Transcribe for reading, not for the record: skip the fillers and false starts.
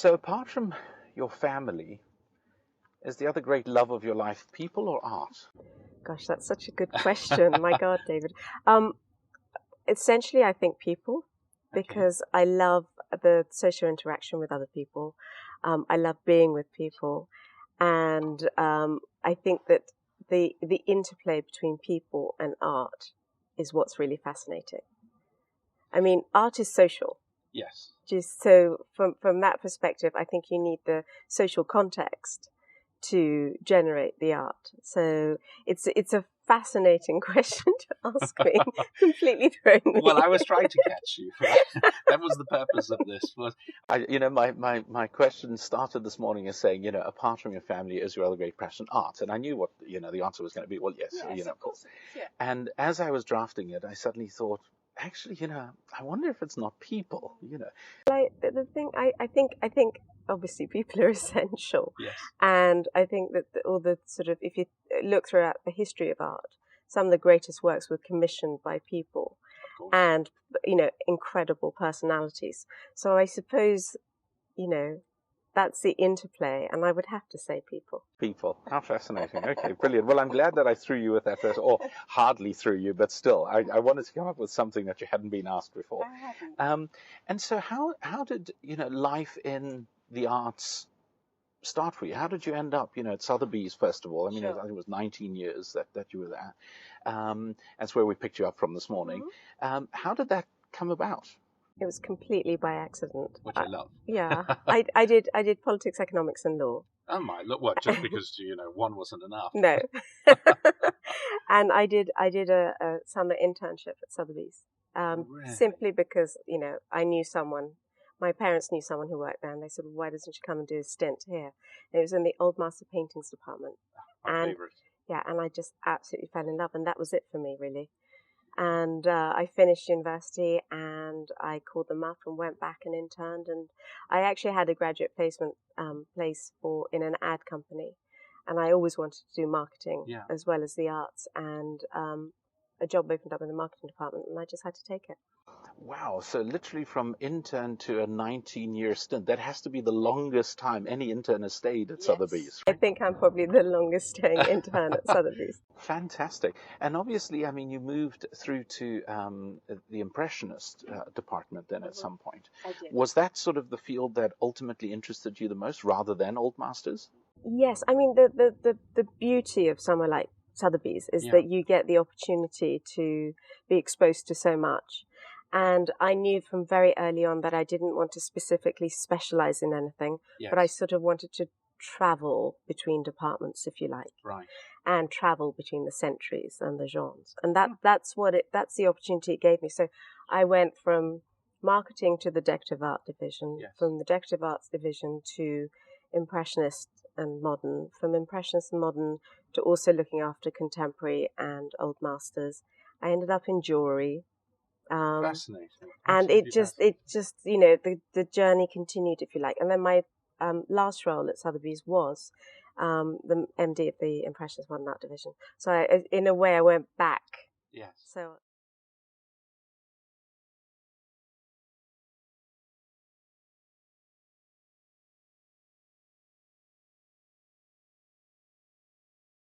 So apart from your family, is the other great love of your life people or art? Gosh, that's such a good question. My God, David. Essentially, I think people, Okay. because I love the social interaction with other people. I love being with people, and I think that the interplay between people and art is what's really fascinating. I mean, art is social. Yes. Just so from that perspective, I think you need the social context to generate the art. So it's a fascinating question to ask me. Completely thrown me. Well, I was trying to catch you. That was the purpose of this. My question started this morning as saying, apart from your family, is your other great passion art? And I knew what, the answer was going to be. Well, yes, of course. Yeah. And as I was drafting it, I suddenly thought, actually, I wonder if it's not people, The thing, I think obviously people are essential. Yes. And I think that all the sort of, if you look throughout the history of art, some of the greatest works were commissioned by people and, incredible personalities. So I suppose, that's the interplay, and I would have to say people. People. How fascinating. Okay, brilliant. Well, I'm glad that I threw you with that first, or hardly threw you, but still, I wanted to come up with something that you hadn't been asked before. And so how did, life in the arts start for you? How did you end up, at Sotheby's, first of all? I mean, Sure. I think it was 19 years that you were there. That's where we picked you up from this morning. Mm-hmm. How did that come about? It was completely by accident. Which I love. Yeah, I did politics, economics, and law. Oh my, look, what, just because, one wasn't enough. No. And I did a summer internship at Sotheby's, Really? simply because, I knew someone. My parents knew someone who worked there, and they said, well, why doesn't she come and do a stint here? And it was in the Old Master Paintings department. My favorite. Yeah, and I just absolutely fell in love, and that was it for me, really. And I finished university, and I called them up and went back and interned. And I actually had a graduate placement place in an ad company, and I always wanted to do marketing as well as the arts. And a job opened up in the marketing department, and I just had to take it. Wow, so literally from intern to a 19-year stint. That has to be the longest time any intern has stayed at Sotheby's. I think I'm probably the longest staying intern at Sotheby's. Fantastic. And obviously, I mean, you moved through to the Impressionist department then at some point. I did. Was that sort of the field that ultimately interested you the most rather than Old Masters? Yes, I mean, the beauty of somewhere like Sotheby's is that you get the opportunity to be exposed to so much. And I knew from very early on that I didn't want to specifically specialize in anything, but I sort of wanted to travel between departments, if you like. Right. And travel between the centuries and the genres. And that's the opportunity it gave me. So I went from marketing to the decorative art division, from the decorative arts division to Impressionist and modern, from Impressionist and modern to also looking after contemporary and Old Masters. I ended up in jewelry. Fascinating. And it just the journey continued, if you like. And then my last role at Sotheby's was the MD of the Impressionist Modern Art Division. So in a way, I went back. Yes. So